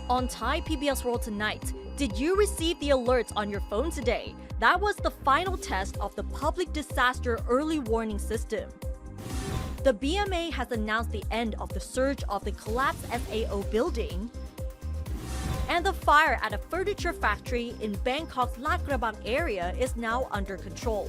On Thai PBS World tonight, did you receive the alerts on your phone today? That was the final test of the Public Disaster Early Warning System. The BMA has announced the end of the surge of the collapsed SAO building, and the fire at a furniture factory in Bangkok's Lat Krabang area is now under control.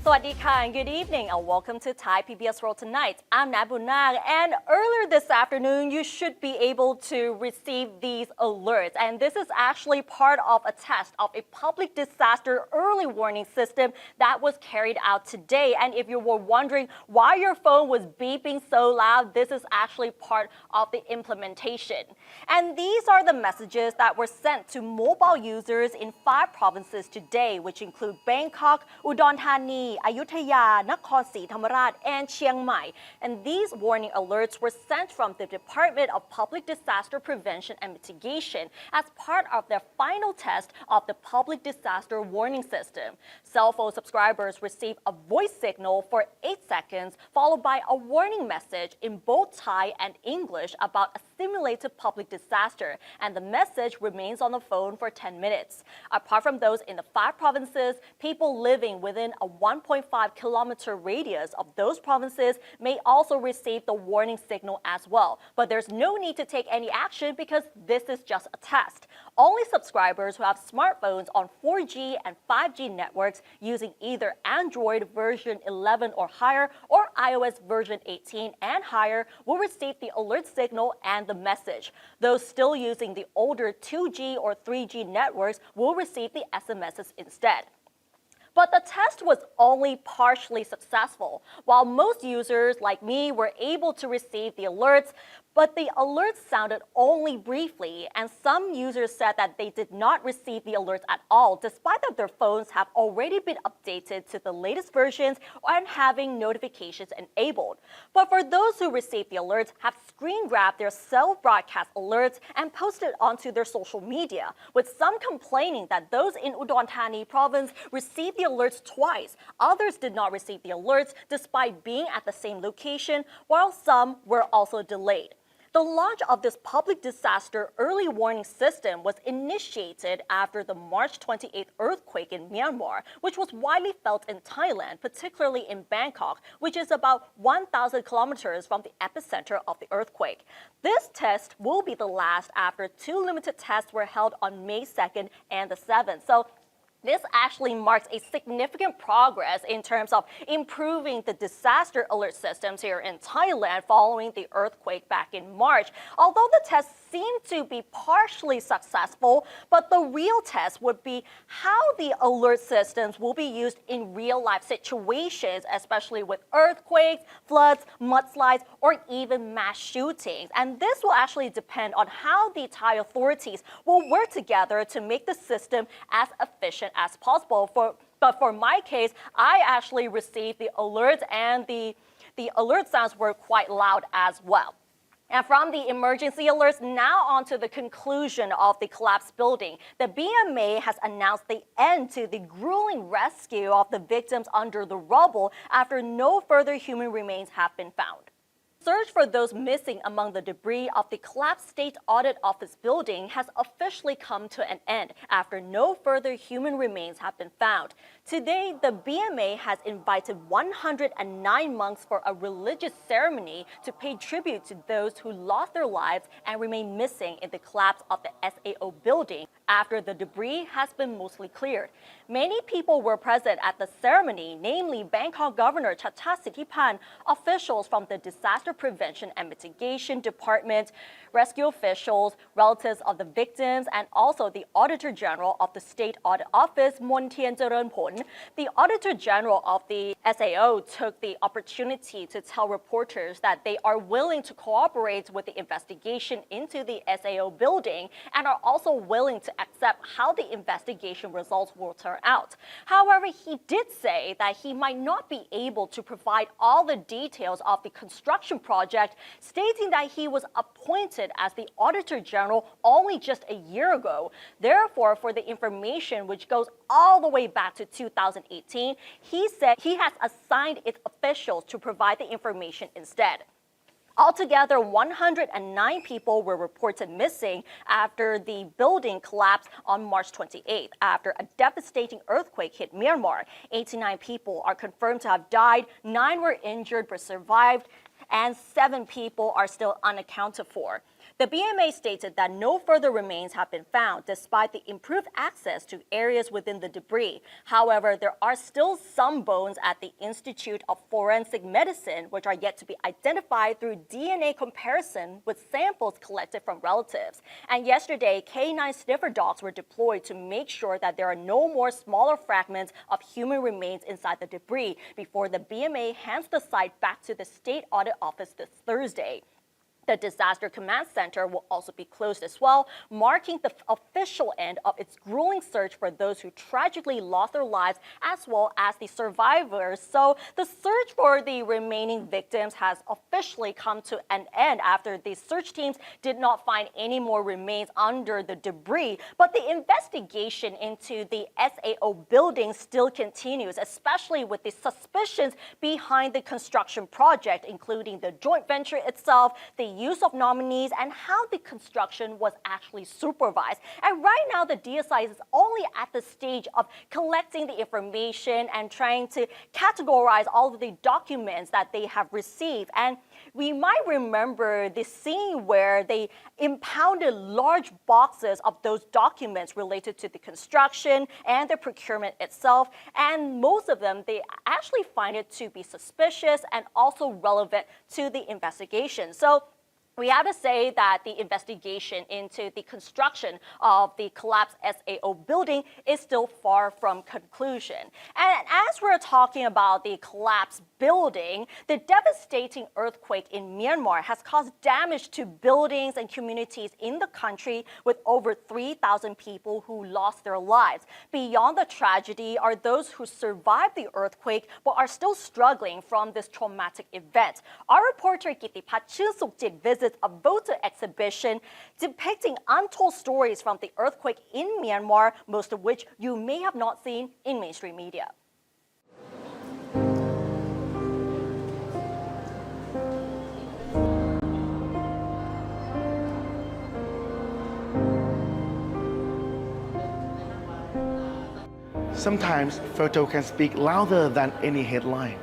Sawadika and good evening and welcome to Thai PBS World Tonight. I'm Nabunag, and earlier this afternoon you should be able to receive these alerts, and this is actually part of a test of a public disaster early warning system that was carried out today. And if you were wondering why your phone was beeping so loud, this is actually part of the implementation. And these are the messages that were sent to mobile users in 5 provinces today, which include Bangkok, Udon Thani, Ayutthaya, Nakhon Si Thammarat, and Chiang Mai. And these warning alerts were sent from the Department of Public Disaster Prevention and Mitigation as part of their final test of the Public Disaster Warning System. Cell phone subscribers receive a voice signal for 8 seconds, followed by a warning message in both Thai and English about a simulated public disaster, and the message remains on the phone for 10 minutes. Apart from those in the 5 provinces, people living within a 1.5-kilometer radius of those provinces may also receive the warning signal as well. But there's no need to take any action because this is just a test. Only subscribers who have smartphones on 4G and 5G networks using either Android version 11 or higher or iOS version 18 and higher will receive the alert signal and the message. Those still using the older 2G or 3G networks will receive the SMSs instead. But the test was only partially successful. While most users like me were able to receive the alerts, but the alerts sounded only briefly, and some users said that they did not receive the alerts at all, despite that their phones have already been updated to the latest versions and having notifications enabled. But for those who received the alerts, have screen grabbed their self-broadcast alerts and posted onto their social media, with some complaining that those in Udon Thani province received the alerts twice. Others did not receive the alerts despite being at the same location, while some were also delayed. The launch of this public disaster early warning system was initiated after the March 28th earthquake in Myanmar, which was widely felt in Thailand, particularly in Bangkok, which is about 1,000 kilometers from the epicenter of the earthquake. This test will be the last after 2 limited tests were held on May 2nd and the 7th. So this actually marks a significant progress in terms of improving the disaster alert systems here in Thailand following the earthquake back in March. Although the tests seem to be partially successful, but the real test would be how the alert systems will be used in real-life situations, especially with earthquakes, floods, mudslides, or even mass shootings. And this will actually depend on how the Thai authorities will work together to make the system as efficient as possible. But for my case, I actually received the alerts, and the alert sounds were quite loud as well. And from the emergency alerts, now on to the conclusion of the collapsed building. The BMA has announced the end to the grueling rescue of the victims under the rubble after no further human remains have been found. Search for those missing among the debris of the collapsed State Audit Office building has officially come to an end after no further human remains have been found. Today, the BMA has invited 109 monks for a religious ceremony to pay tribute to those who lost their lives and remain missing in the collapse of the SAO building after the debris has been mostly cleared. Many people were present at the ceremony, namely Bangkok Governor Chatham Sittipan, officials from the Disaster Prevention and Mitigation Department, rescue officials, relatives of the victims, and also the Auditor General of the State Audit Office, Mon Tien Charoenporn. The Auditor General of the SAO took the opportunity to tell reporters that they are willing to cooperate with the investigation into the SAO building and are also willing to accept how the investigation results will turn out. However, he did say that he might not be able to provide all the details of the construction construction project, stating that he was appointed as the Auditor General only just a year ago. Therefore, for the information which goes all the way back to 2018, he said he has assigned its officials to provide the information instead. Altogether, 109 people were reported missing after the building collapsed on March 28th after a devastating earthquake hit Myanmar. 89 people are confirmed to have died, 9 were injured but survived, and 7 people are still unaccounted for. The BMA stated that no further remains have been found despite the improved access to areas within the debris. However, there are still some bones at the Institute of Forensic Medicine which are yet to be identified through DNA comparison with samples collected from relatives. And yesterday, K9 sniffer dogs were deployed to make sure that there are no more smaller fragments of human remains inside the debris before the BMA hands the site back to the State Audit Office this Thursday. The Disaster Command Center will also be closed as well, marking the official end of its grueling search for those who tragically lost their lives as well as the survivors. So the search for the remaining victims has officially come to an end after the search teams did not find any more remains under the debris. But the investigation into the SAO building still continues, especially with the suspicions behind the construction project, including the joint venture itself, the use of nominees, and how the construction was actually supervised. And right now, the DSI is only at the stage of collecting the information and trying to categorize all of the documents that they have received. And we might remember the scene where they impounded large boxes of those documents related to the construction and the procurement itself. And most of them, they actually find it to be suspicious and also relevant to the investigation. So we have to say that the investigation into the construction of the collapsed SAO building is still far from conclusion. And as we're talking about the collapsed building, the devastating earthquake in Myanmar has caused damage to buildings and communities in the country, with over 3,000 people who lost their lives. Beyond the tragedy are those who survived the earthquake but are still struggling from this traumatic event. Our reporter Gitipat Chinsukjit visits a photo exhibition depicting untold stories from the earthquake in Myanmar, most of which you may have not seen in mainstream media. Sometimes photo can speak louder than any headline.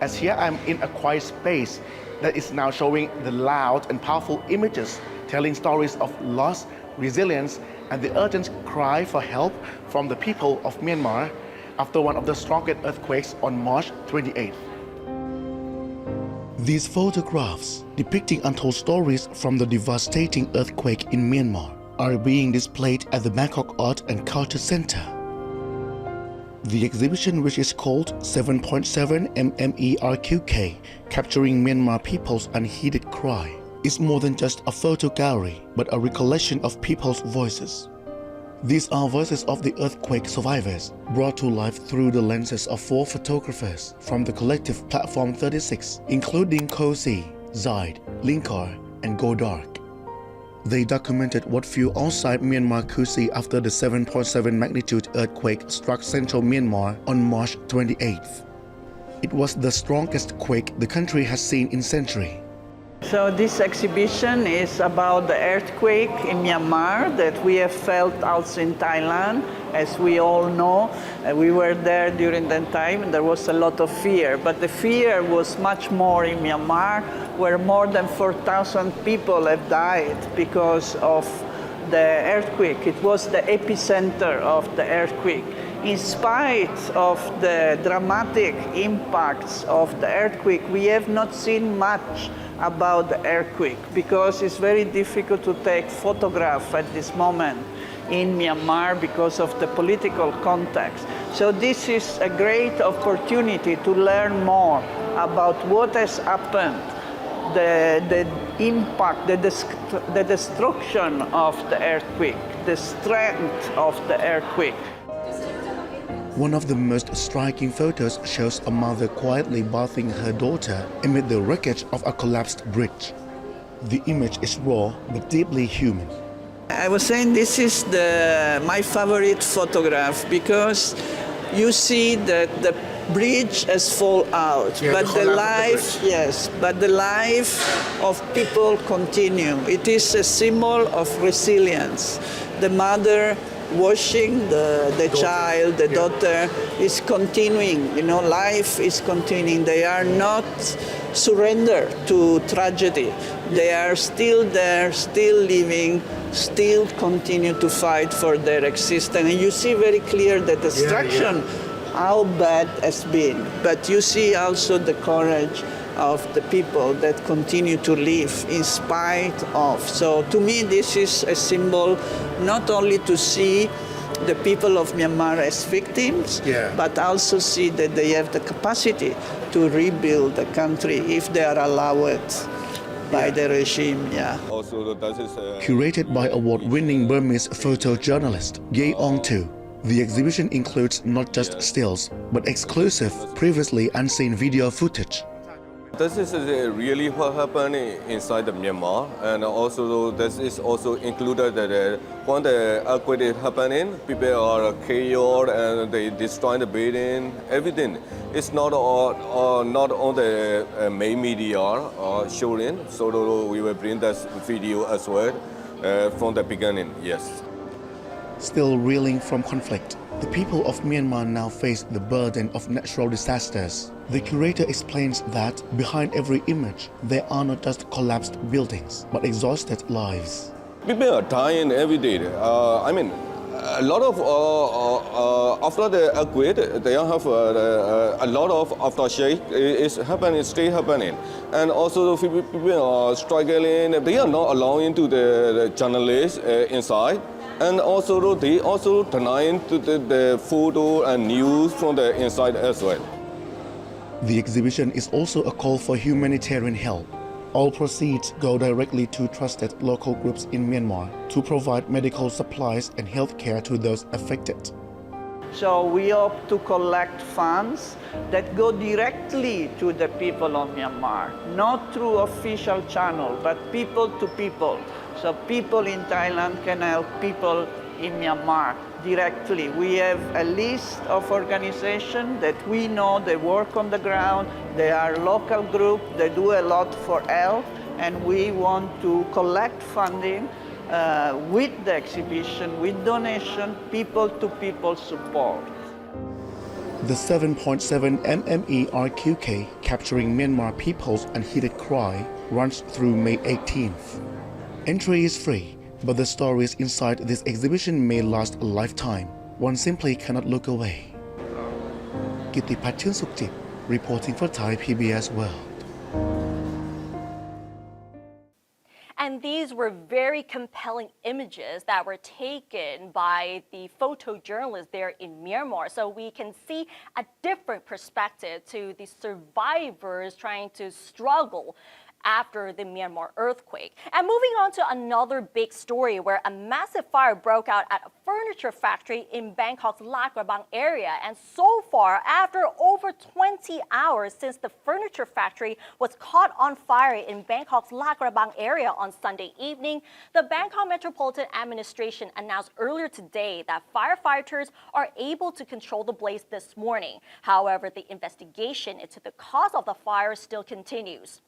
As here I'm in a quiet space that is now showing the loud and powerful images telling stories of loss, resilience, and the urgent cry for help from the people of Myanmar after one of the strongest earthquakes on March 28th. These photographs depicting untold stories from the devastating earthquake in Myanmar are being displayed at the Bangkok Art and Culture Center. The exhibition, which is called 7.7 MMERQK, Capturing Myanmar People's Unheeded Cry, is more than just a photo gallery, but a recollection of people's voices. These are voices of the earthquake survivors, brought to life through the lenses of 4 photographers from the collective Platform 36, including Kosi, Zaid, Linkar, and Godark. They documented what flew outside Myanmar Kusi after the 7.7 magnitude earthquake struck central Myanmar on March 28th. It was the strongest quake the country has seen in centuries. So this exhibition is about the earthquake in Myanmar that we have felt also in Thailand. As we all know, we were there during that time and there was a lot of fear. But the fear was much more in Myanmar, where more than 4,000 people have died because of the earthquake. It was the epicenter of the earthquake. In spite of the dramatic impacts of the earthquake, we have not seen much about the earthquake because it's very difficult to take photographs at this moment in Myanmar because of the political context. So this is a great opportunity to learn more about what has happened, the impact, the destruction of the earthquake, the strength of the earthquake. One of the most striking photos shows a mother quietly bathing her daughter amid the wreckage of a collapsed bridge. The image is raw but deeply human. I was saying this is my favorite photograph because you see that the bridge has fallen out, Yeah, but the the collapse of the life, bridge. yes, but the life of people continue. It is a symbol of resilience. The mother washing the child, the daughter is continuing. You know, life is continuing. They are not surrendered to tragedy. They are still there, still living, still continue to fight for their existence. And you see very clear the destruction, how bad has been. But you see also the courage of the people that continue to live in spite of. So to me, this is a symbol not only to see the people of Myanmar as victims, but also see that they have the capacity to rebuild the country if they are allowed by the regime. Also, that is Curated by award-winning Burmese photojournalist Ye Ong Tu, the exhibition includes not just stills, but exclusive, previously unseen video footage. this is really what happened inside the Myanmar, and also this is also included that when the earthquake is happening, people are chaos and they destroy the building, everything. It's not not on the main media showing, so we will bring this video as well from the beginning. Yes. Still reeling from conflict, the people of Myanmar now face the burden of natural disasters. The curator explains that behind every image, there are not just collapsed buildings, but exhausted lives. People are dying every day. I mean, a lot of after the earthquake, they have a lot of aftershock is happening, still happening, and also people are struggling. They are not allowing to the journalists inside, and also they also denying to the photo and news from the inside as well. The exhibition is also a call for humanitarian help. All proceeds go directly to trusted local groups in Myanmar to provide medical supplies and healthcare to those affected. So we hope to collect funds that go directly to the people of Myanmar, not through official channel, but people to people. So people in Thailand can help people in Myanmar directly. We have a list of organizations that we know they work on the ground, they are local groups, they do a lot for help, and we want to collect funding with the exhibition, with donation, people-to-people support. The 7.7 MME RQK capturing Myanmar people's unheeded cry runs through May 18th. Entry is free, but the stories inside this exhibition may last a lifetime. One simply cannot look away. Kittipat Chunsukhjit, reporting for Thai PBS World. And these were very compelling images that were taken by the photojournalists there in Myanmar. So we can see a different perspective to the survivors trying to struggle after the Myanmar earthquake. And moving on to another big story where a massive fire broke out at a furniture factory in Bangkok's La Krabang area. And so far, after over 20 hours since the furniture factory was caught on fire in Bangkok's La Krabang area on Sunday evening, the Bangkok Metropolitan Administration announced earlier today that firefighters are able to control the blaze this morning. However, the investigation into the cause of the fire still continues.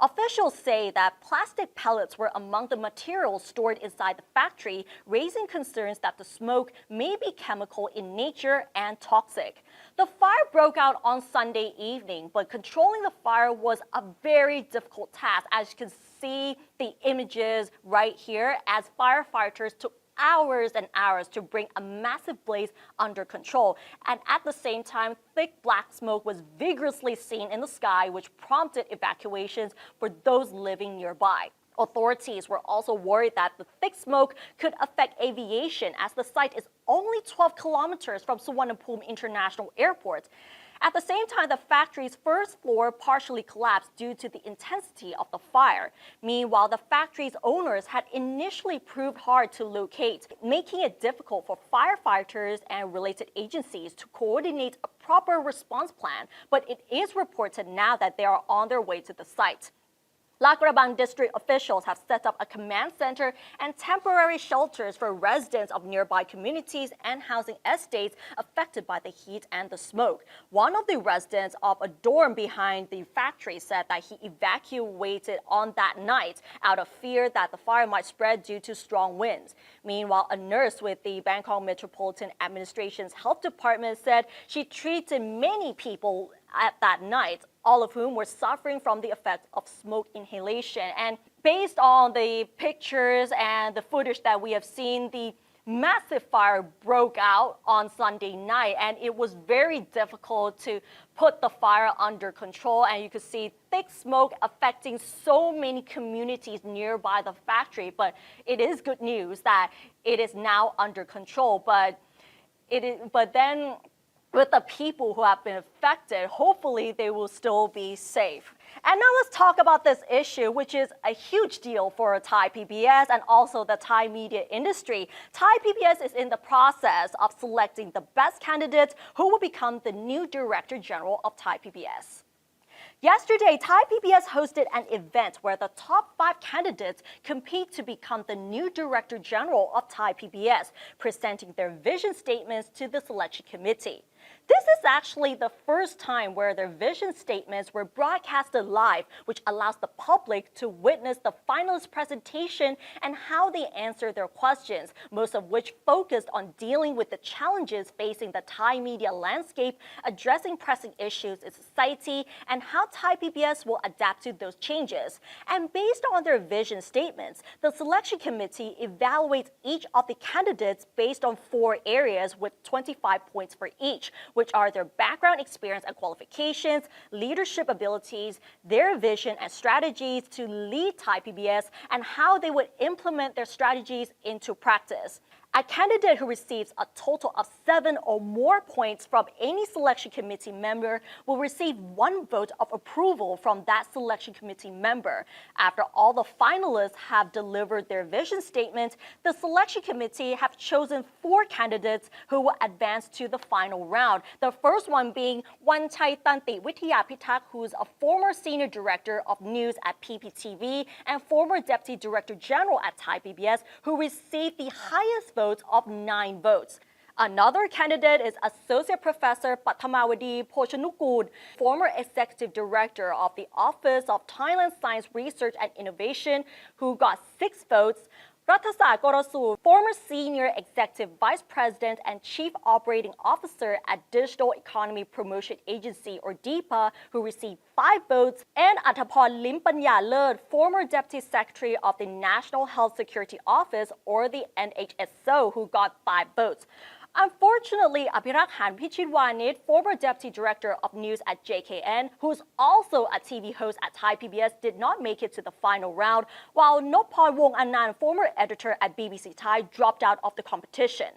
Officials say that plastic pellets were among the materials stored inside the factory, raising concerns that the smoke may be chemical in nature and toxic. The fire broke out on Sunday evening, but controlling the fire was a very difficult task. As you can see the images right here, as firefighters took hours and hours to bring a massive blaze under control. And at the same time, thick black smoke was vigorously seen in the sky, which prompted evacuations for those living nearby. Authorities were also worried that the thick smoke could affect aviation as the site is only 12 kilometers from Suvarnabhumi International Airport. At the same time, the factory's first floor partially collapsed due to the intensity of the fire. Meanwhile, the factory's owners had initially proved hard to locate, making it difficult for firefighters and related agencies to coordinate a proper response plan, but it is reported now that they are on their way to the site. La Krabang district officials have set up a command center and temporary shelters for residents of nearby communities and housing estates affected by the heat and the smoke. One of the residents of a dorm behind the factory said that he evacuated on that night out of fear that the fire might spread due to strong winds. Meanwhile, a nurse with the Bangkok Metropolitan Administration's health department said she treated many people at that night, all of whom were suffering from the effects of smoke inhalation. And based on the pictures and the footage that we have seen, the massive fire broke out on Sunday night, and it was very difficult to put the fire under control. And you could see thick smoke affecting so many communities nearby the factory. But it is good news that it is now under control. But then with the people who have been affected, hopefully they will still be safe. And now let's talk about this issue, which is a huge deal for Thai PBS and also the Thai media industry. Thai PBS is in the process of selecting the best candidates who will become the new Director General of Thai PBS. Yesterday, Thai PBS hosted an event where the top 5 candidates compete to become the new Director General of Thai PBS, presenting their vision statements to the selection committee. This is actually the first time where their vision statements were broadcasted live, which allows the public to witness the finalist presentation and how they answer their questions, most of which focused on dealing with the challenges facing the Thai media landscape, addressing pressing issues in society, and how Thai PBS will adapt to those changes. And based on their vision statements, the selection committee evaluates each of the candidates based on 4 areas with 25 points for each, which are their background, experience, and qualifications, leadership abilities, their vision and strategies to lead Thai PBS, and how they would implement their strategies into practice. A candidate who receives a total of 7 or more points from any selection committee member will receive 1 vote of approval from that selection committee member. After all the finalists have delivered their vision statement, the selection committee have chosen 4 candidates who will advance to the final round. The first one being Wanchai Tanti Withiyapitak, who's a former senior director of news at PPTV and former deputy director general at Thai PBS, who received the highest votes of 9 votes. Another candidate is Associate Professor Pathamawadi Pochanukul, former Executive Director of the Office of Thailand Science Research and Innovation, who got 6 votes. Rathasa Gorosu, former Senior Executive Vice President and Chief Operating Officer at Digital Economy Promotion Agency, or DEPA, who received 5 votes, and Atapon Limpanya Lerd, former Deputy Secretary of the National Health Security Office, or the NHSO, who got 5 votes. Unfortunately, Apirak Han Pichidwanit, former Deputy Director of News at JKN, who's also a TV host at Thai PBS, did not make it to the final round, while Nopal Wong Anand, former editor at BBC Thai, dropped out of the competition.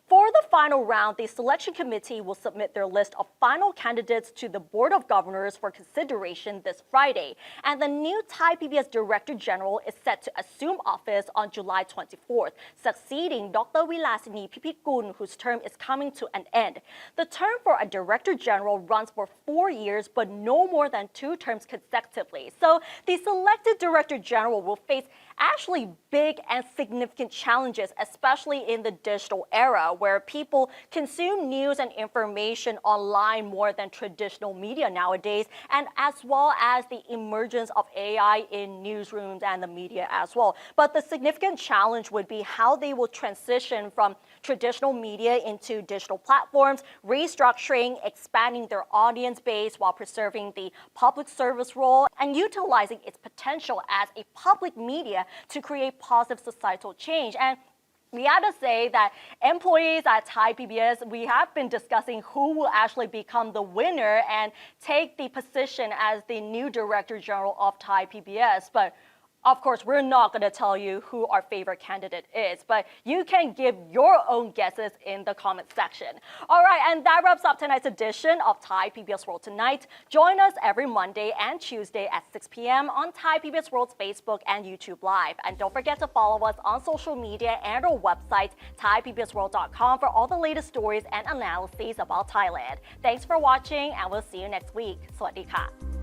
For the final round, the selection committee will submit their list of final candidates to the Board of Governors for consideration this Friday, and the new Thai PBS Director General is set to assume office on July 24th, succeeding Dr. Wilasini Pipikul, whose term is coming to an end. The term for a Director General runs for 4 years, but no more than 2 terms consecutively. So the selected Director General will face actually big and significant challenges, especially in the digital era, where people consume news and information online more than traditional media nowadays, and as well as the emergence of AI in newsrooms and the media as well. But the significant challenge would be how they will transition from traditional media into digital platforms, restructuring, expanding their audience base while preserving the public service role, and utilizing its potential as a public media to create positive societal change. And we have to say that employees at Thai PBS, we have been discussing who will actually become the winner and take the position as the new Director General of Thai PBS. But Of course, we're not going to tell you who our favorite candidate is, but you can give your own guesses in the comment section. All right, and that wraps up tonight's edition of Thai PBS World Tonight. Join us every Monday and Tuesday at 6 p.m. on Thai PBS World's Facebook and YouTube Live. And don't forget to follow us on social media and our website, thaipbsworld.com, for all the latest stories and analyses about Thailand. Thanks for watching, and we'll see you next week. สวัสดีค่ะ